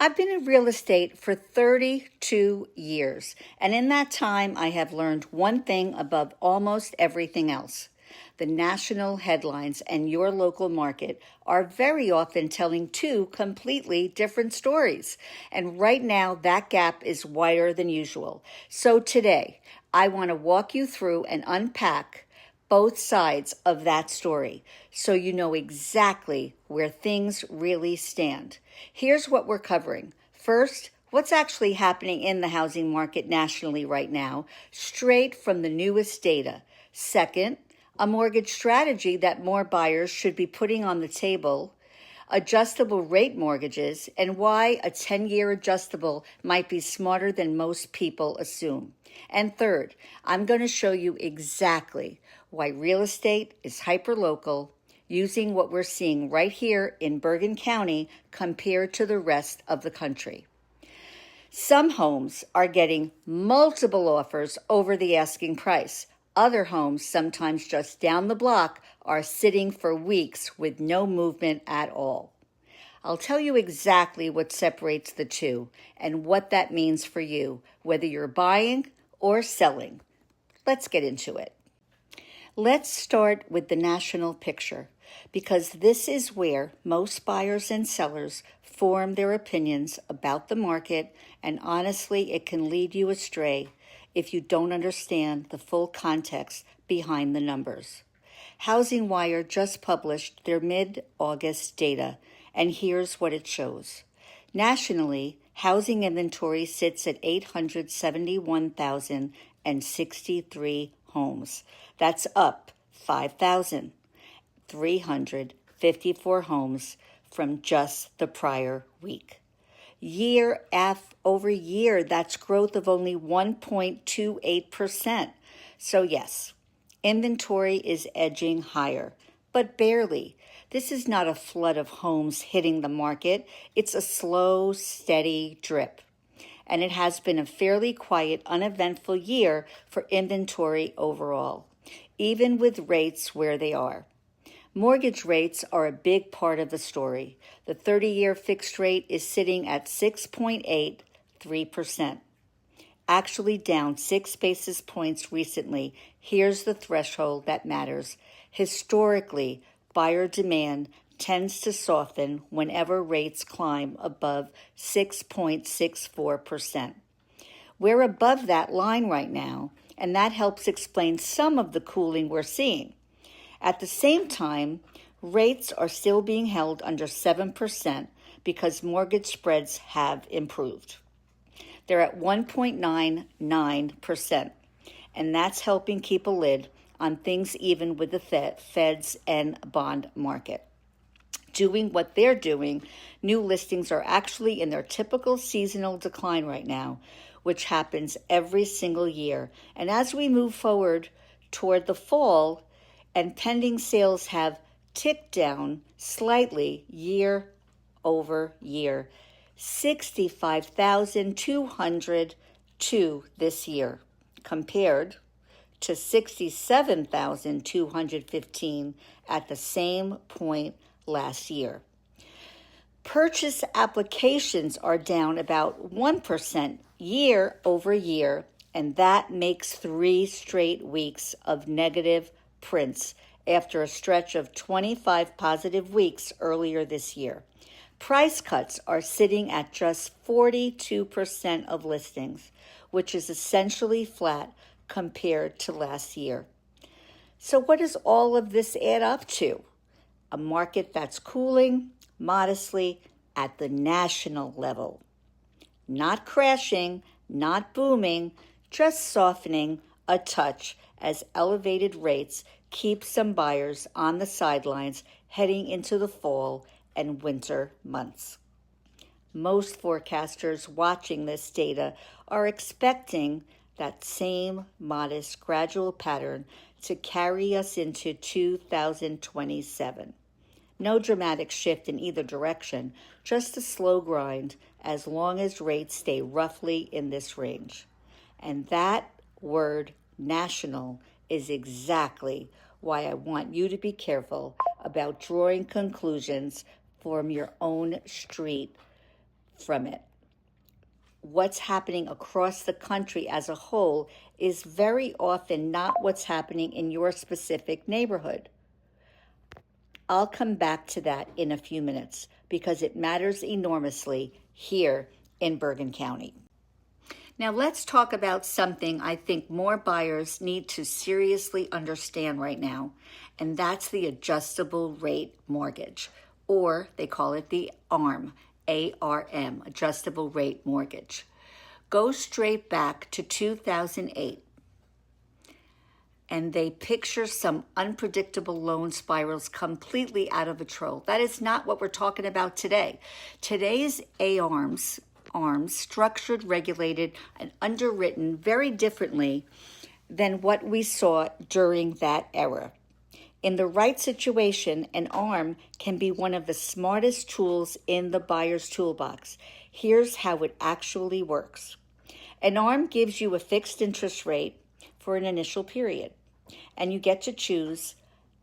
I've been in real estate for 32 years, and in that time, I have learned one thing above almost everything else. The national headlines and your local market are very often telling two completely different stories. And right now, that gap is wider than usual. So today, I want to walk you through and unpack both sides of that story so you know exactly where things really stand. Here's what we're covering. First, what's actually happening in the housing market nationally right now, straight from the newest data. Second, a mortgage strategy that more buyers should be putting on the table, adjustable rate mortgages, and why a 10-year adjustable might be smarter than most people assume. And third, I'm going to show you exactly why real estate is hyperlocal, using what we're seeing right here in Bergen County compared to the rest of the country. Some homes are getting multiple offers over the asking price. Other homes, sometimes just down the block, are sitting for weeks with no movement at all. I'll tell you exactly what separates the two and what that means for you, whether you're buying or selling. Let's get into it. Let's start with the national picture, because this is where most buyers and sellers form their opinions about the market, and honestly, it can lead you astray if you don't understand the full context behind the numbers. Housing Wire just published their mid-August data, and here's what it shows. Nationally, housing inventory sits at 871,063 homes. That's up 5,354 homes from just the prior week. Year over year, that's growth of only 1.28%. So yes, inventory is edging higher, but barely. This is not a flood of homes hitting the market. It's a slow, steady drip. And it has been a fairly quiet, uneventful year for inventory overall, even with rates where they are. Mortgage rates are a big part of the story. The 30-year fixed rate is sitting at 6.83%, actually down 6 basis points recently. Here's the threshold that matters. Historically, buyer demand tends to soften whenever rates climb above 6.64%. We're above that line right now, and that helps explain some of the cooling we're seeing. At the same time, rates are still being held under 7% because mortgage spreads have improved. They're at 1.99%, and that's helping keep a lid on things even with the Feds and bond market. Doing what they're doing, new listings are actually in their typical seasonal decline right now, which happens every single year. And as we move forward toward the fall, and pending sales have ticked down slightly year over year, 65,202 this year, compared to 67,215 at the same point last year. Purchase applications are down about 1% year over year, and that makes 3 straight weeks of negative prints after a stretch of 25 positive weeks earlier this year. Price cuts are sitting at just 42% of listings, which is essentially flat compared to last year. So what does all of this add up to? A market that's cooling modestly at the national level. Not crashing, not booming, just softening a touch as elevated rates keep some buyers on the sidelines heading into the fall and winter months. Most forecasters watching this data are expecting that same modest gradual pattern to carry us into 2027. No dramatic shift in either direction, just a slow grind as long as rates stay roughly in this range. And that word, national, is exactly why I want you to be careful about drawing conclusions from your own street from it. What's happening across the country as a whole is very often not what's happening in your specific neighborhood. I'll come back to that in a few minutes because it matters enormously here in Bergen County. Now let's talk about something I think more buyers need to seriously understand right now, and that's the adjustable rate mortgage, or they call it the ARM, A-R-M, adjustable rate mortgage. Go straight back to 2008. And they picture some unpredictable loan spirals completely out of control. That is not what we're talking about today. Today's ARMs, structured, regulated, and underwritten very differently than what we saw during that era. In the right situation, an ARM can be one of the smartest tools in the buyer's toolbox. Here's how it actually works. An ARM gives you a fixed interest rate for an initial period, and you get to choose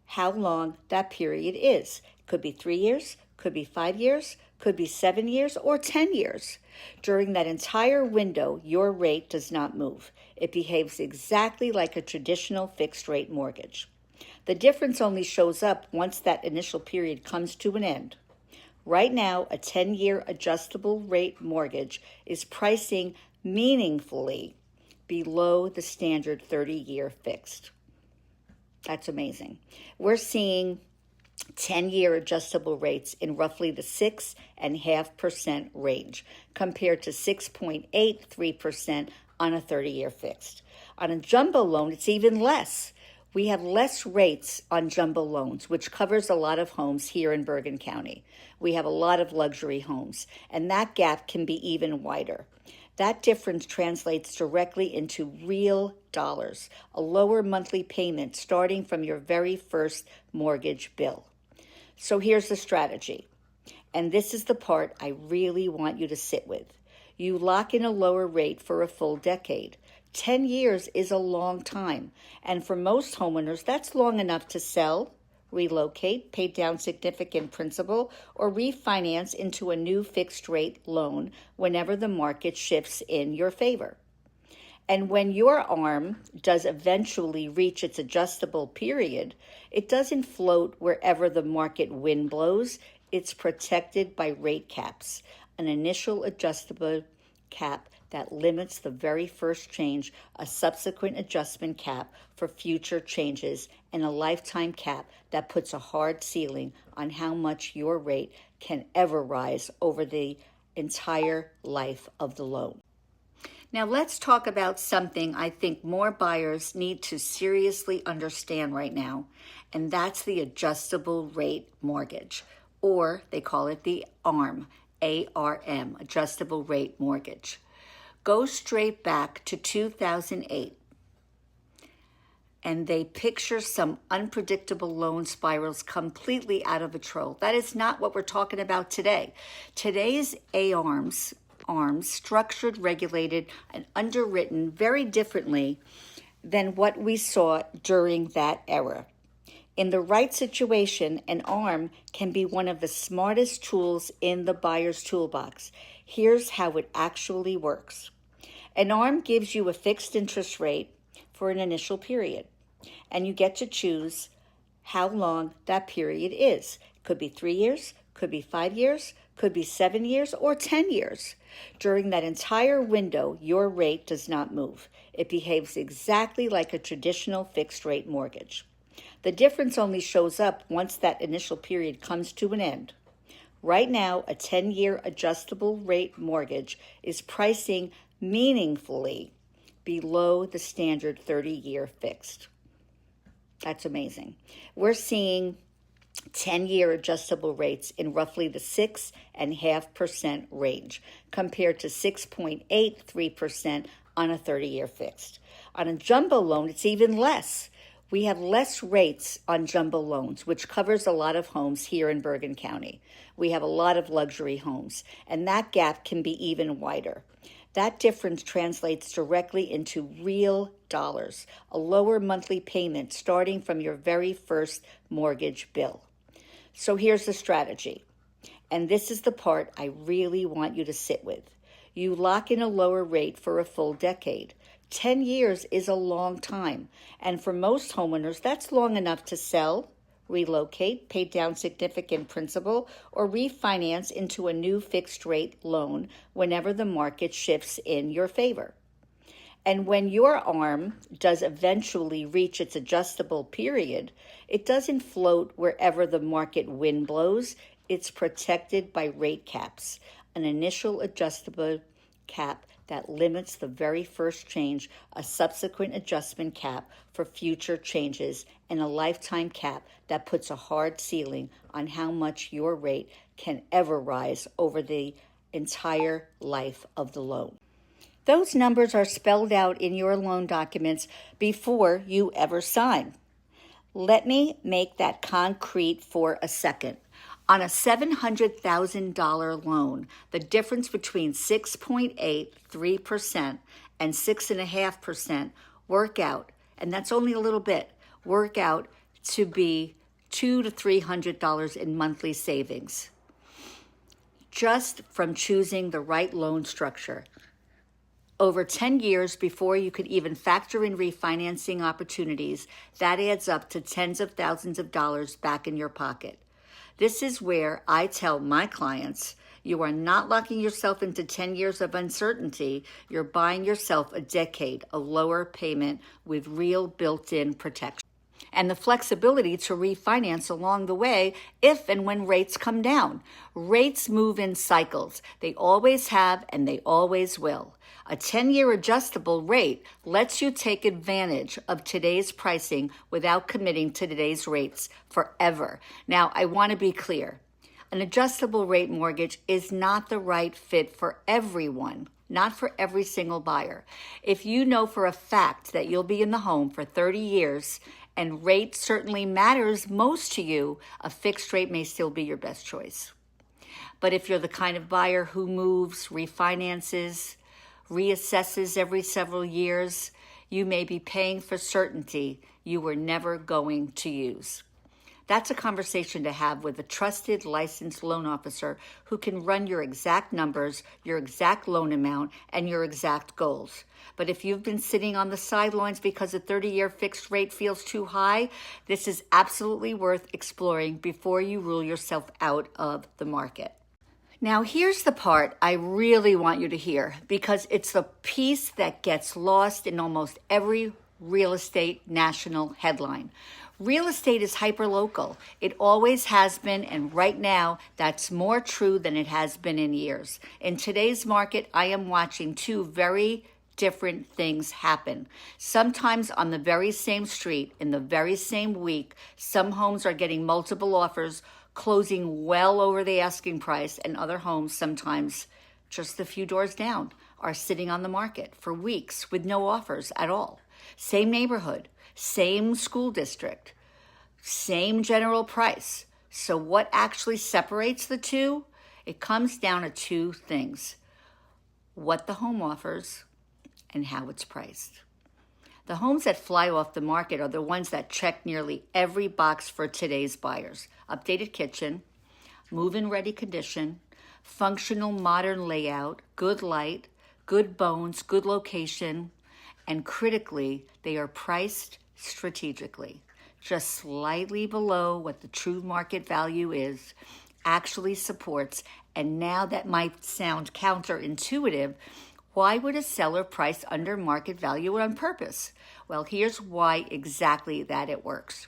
how long that period is. Could be 3 years, could be 5 years, could be 7 years, or 10 years. During that entire window, your rate does not move. It behaves exactly like a traditional fixed rate mortgage. The difference only shows up once that initial period comes to an end. Right now, a 10-year adjustable rate mortgage is pricing meaningfully below the standard 30-year fixed. That's amazing. We're seeing 10-year adjustable rates in roughly the 6.5% range compared to 6.83% on a 30-year fixed. On a jumbo loan, it's even less. We have less rates on jumbo loans, which covers a lot of homes here in Bergen County. We have a lot of luxury homes, and that gap can be even wider. That difference translates directly into real dollars, a lower monthly payment starting from your very first mortgage bill. So here's the strategy, and this is the part I really want you to sit with. You lock in a lower rate for a full decade. 10 years is a long time, and for most homeowners, that's long enough to sell, relocate, pay down significant principal, or refinance into a new fixed-rate loan whenever the market shifts in your favor. And when your ARM does eventually reach its adjustable period, it doesn't float wherever the market wind blows. It's protected by rate caps, an initial adjustable cap that limits the very first change, a subsequent adjustment cap for future changes, and a lifetime cap that puts a hard ceiling on how much your rate can ever rise over the entire life of the loan. Now let's talk about something I think more buyers need to seriously understand right now, and that's the adjustable rate mortgage, or they call it the ARM, A-R-M, adjustable rate mortgage. Go straight back to 2008. And they picture some unpredictable loan spirals completely out of control. That is not what we're talking about today. Today's ARMs, structured, regulated, and underwritten very differently than what we saw during that era. In the right situation, an ARM can be one of the smartest tools in the buyer's toolbox. Here's how it actually works. An ARM gives you a fixed interest rate for an initial period, and you get to choose how long that period is. Could be 3 years, could be 5 years, could be 7 years, or 10 years. During that entire window, your rate does not move. It behaves exactly like a traditional fixed-rate mortgage. The difference only shows up once that initial period comes to an end. Right now, a 10-year adjustable rate mortgage is pricing meaningfully below the standard 30-year fixed. That's amazing. We're seeing 10-year adjustable rates in roughly the 6.5% range compared to 6.83% on a 30-year fixed. On a jumbo loan, it's even less. We have less rates on jumbo loans, which covers a lot of homes here in Bergen County. We have a lot of luxury homes, and that gap can be even wider. That difference translates directly into real dollars, a lower monthly payment starting from your very first mortgage bill. So here's the strategy, And this is the part I really want you to sit with. You lock in a lower rate for a full decade. 10 years is a long time, and for most homeowners, that's long enough to sell, relocate, pay down significant principal, or refinance into a new fixed-rate loan whenever the market shifts in your favor. And when your ARM does eventually reach its adjustable period, it doesn't float wherever the market wind blows. It's protected by rate caps, an initial adjustable cap that limits the very first change, a subsequent adjustment cap for future changes, and a lifetime cap that puts a hard ceiling on how much your rate can ever rise over the entire life of the loan. Those numbers are spelled out in your loan documents before you ever sign. Let me make that concrete for a second. On a $700,000 loan, the difference between 6.83% and 6.5% work out, and that's only a little bit, work out to be $200 to $300 in monthly savings, just from choosing the right loan structure. Over 10 years before you could even factor in refinancing opportunities, that adds up to tens of thousands of dollars back in your pocket. This is where I tell my clients, you are not locking yourself into 10 years of uncertainty. You're buying yourself a decade of lower payment with real built-in protection and the flexibility to refinance along the way if and when rates come down. Rates move in cycles. They always have and they always will. A 10-year adjustable rate lets you take advantage of today's pricing without committing to today's rates forever. Now, I want to be clear. An adjustable rate mortgage is not the right fit for everyone, not for every single buyer. If you know for a fact that you'll be in the home for 30 years and rate certainly matters most to you, a fixed rate may still be your best choice. But if you're the kind of buyer who moves, refinances, reassesses every several years, you may be paying for certainty you were never going to use. That's a conversation to have with a trusted licensed loan officer who can run your exact numbers, your exact loan amount, and your exact goals. But if you've been sitting on the sidelines because a 30-year fixed rate feels too high, this is absolutely worth exploring before you rule yourself out of the market. Now, here's the part I really want you to hear, because it's the piece that gets lost in almost every real estate national headline. Real estate is hyperlocal. It always has been, and right now, that's more true than it has been in years. In today's market, I am watching two very different things happen. Sometimes on the very same street, in the very same week, some homes are getting multiple offers, closing well over the asking price, and other homes, sometimes just a few doors down, are sitting on the market for weeks with no offers at all. Same neighborhood, same school district, same general price. So what actually separates the two? It comes down to two things: what the home offers and how it's priced. The homes that fly off the market are the ones that check nearly every box for today's buyers. Updated kitchen, move-in ready condition, functional modern layout, good light, good bones, good location, and critically, they are priced strategically, just slightly below what the true market value is, actually supports. And now that might sound counterintuitive, why would a seller price under market value on purpose? Well, here's why exactly that it works.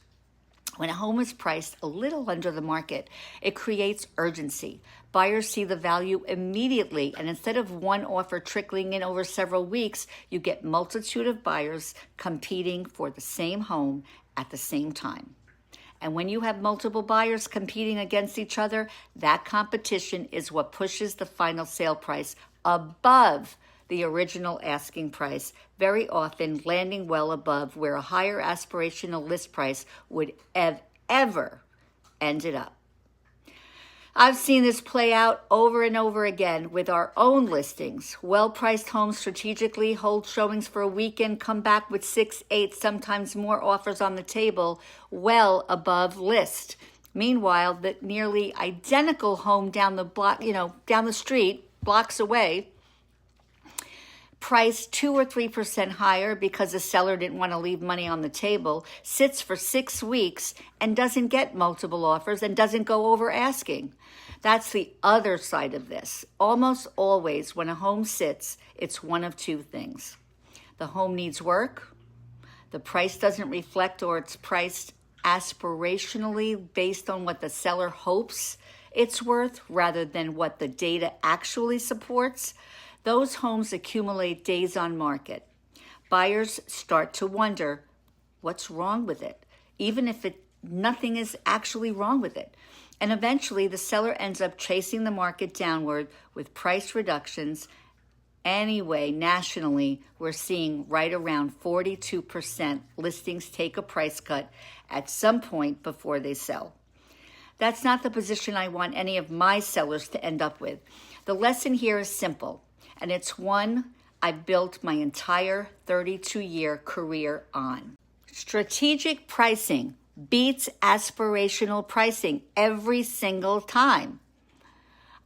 When a home is priced a little under the market, it creates urgency. Buyers see the value immediately, and instead of one offer trickling in over several weeks, you get multitude of buyers competing for the same home at the same time. And when you have multiple buyers competing against each other, that competition is what pushes the final sale price above the original asking price, very often landing well above where a higher aspirational list price would have ever ended up. I've seen this play out over and over again with our own listings. Well-priced homes strategically hold showings for a weekend, come back with 6, 8, sometimes more offers on the table, well above list. Meanwhile, the nearly identical home down the block, down the street, blocks away, priced 2 or 3% higher because the seller didn't want to leave money on the table, sits for 6 weeks and doesn't get multiple offers and doesn't go over asking. That's the other side of this. Almost always when a home sits, it's one of two things. The home needs work, the price doesn't reflect, or it's priced aspirationally based on what the seller hopes it's worth rather than what the data actually supports. Those homes accumulate days on market. Buyers start to wonder what's wrong with it, even if nothing is actually wrong with it. And eventually the seller ends up chasing the market downward with price reductions. Anyway, nationally, we're seeing right around 42% listings take a price cut at some point before they sell. That's not the position I want any of my sellers to end up with. The lesson here is simple, and it's one I've built my entire 32-year career on. Strategic pricing beats aspirational pricing every single time.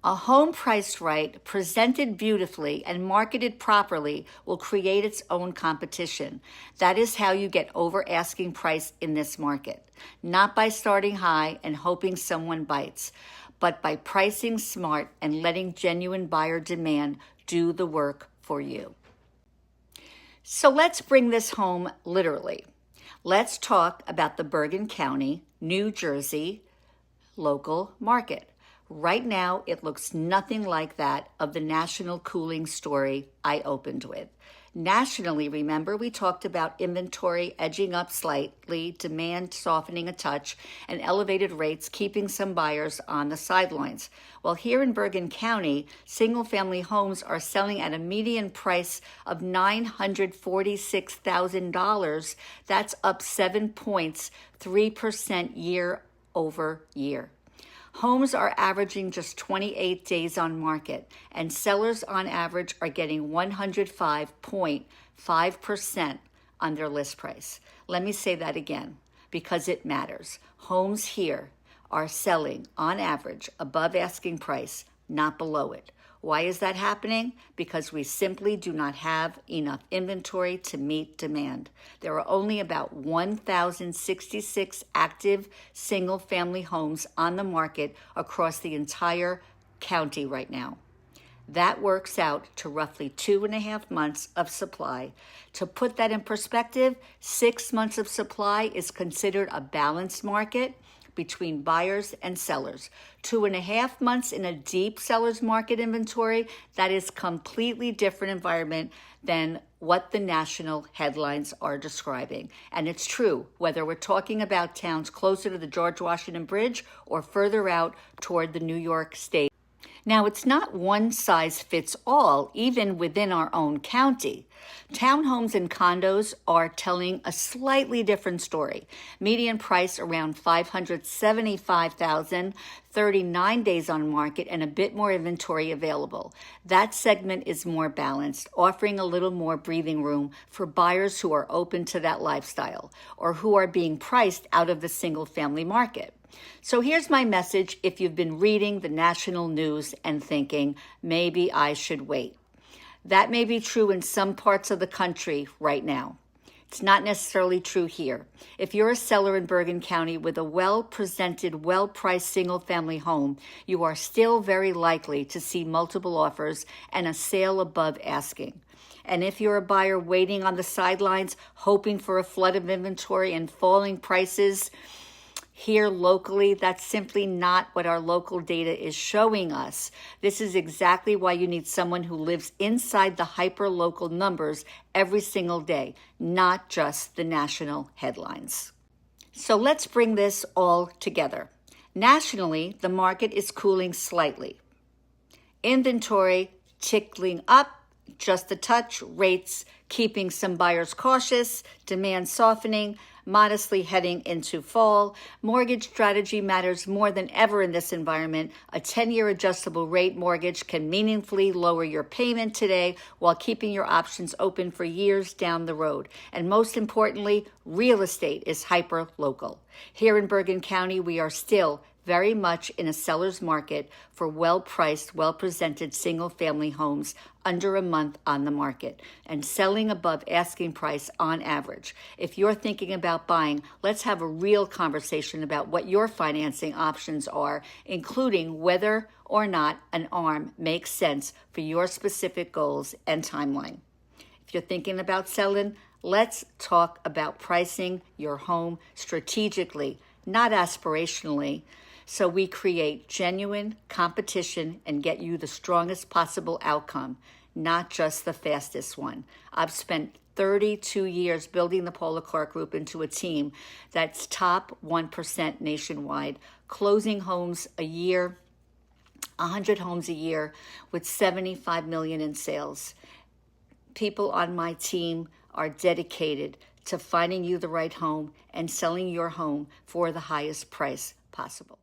A home priced right, presented beautifully, and marketed properly will create its own competition. That is how you get over asking price in this market. Not by starting high and hoping someone bites, but by pricing smart and letting genuine buyer demand do the work for you. So let's bring this home literally. Let's talk about the Bergen County, New Jersey local market. Right now, it looks nothing like that of the national cooling story I opened with. Nationally, remember, we talked about inventory edging up slightly, demand softening a touch, and elevated rates keeping some buyers on the sidelines. Well, here in Bergen County, single-family homes are selling at a median price of $946,000. That's up 7 points, 3% year over year. Homes are averaging just 28 days on market, and sellers on average are getting 105.5% on their list price. Let me say that again, because it matters. Homes here are selling on average above asking price, not below it. Why is that happening? Because we simply do not have enough inventory to meet demand. There are only about 1,066 active single-family homes on the market across the entire county right now. That works out to roughly 2.5 months of supply. To put that in perspective, 6 months of supply is considered a balanced market between buyers and sellers. 2.5 months in a deep seller's market inventory, that is completely different environment than what the national headlines are describing. And it's true, whether we're talking about towns closer to the George Washington Bridge or further out toward the New York State. Now, it's not one size fits all, even within our own county. Townhomes and condos are telling a slightly different story. Median price around $575,000, 39 days on market, and a bit more inventory available. That segment is more balanced, offering a little more breathing room for buyers who are open to that lifestyle or who are being priced out of the single-family market. So here's my message if you've been reading the national news and thinking, maybe I should wait. That may be true in some parts of the country right now. It's not necessarily true here. If you're a seller in Bergen County with a well-presented, well-priced single-family home, you are still very likely to see multiple offers and a sale above asking. And if you're a buyer waiting on the sidelines, hoping for a flood of inventory and falling prices, here locally, that's simply not what our local data is showing us. This is exactly why you need someone who lives inside the hyper-local numbers every single day, not just the national headlines. So let's bring this all together. Nationally, the market is cooling slightly. Inventory tickling up just a touch, rates keeping some buyers cautious, demand softening, modestly heading into fall. Mortgage strategy matters more than ever in this environment. A 10-year adjustable rate mortgage can meaningfully lower your payment today while keeping your options open for years down the road. And most importantly, real estate is hyper local. Here in Bergen County, we are still very much in a seller's market for well-priced, well-presented single-family homes under a month on the market and selling above asking price on average. If you're thinking about buying, let's have a real conversation about what your financing options are, including whether or not an ARM makes sense for your specific goals and timeline. If you're thinking about selling, let's talk about pricing your home strategically, not aspirationally, so we create genuine competition and get you the strongest possible outcome, not just the fastest one. I've spent 32 years building the Paula Clark Group into a team that's top 1% nationwide, closing homes a year, 100 homes a year with $75 million in sales. People on my team are dedicated to finding you the right home and selling your home for the highest price possible.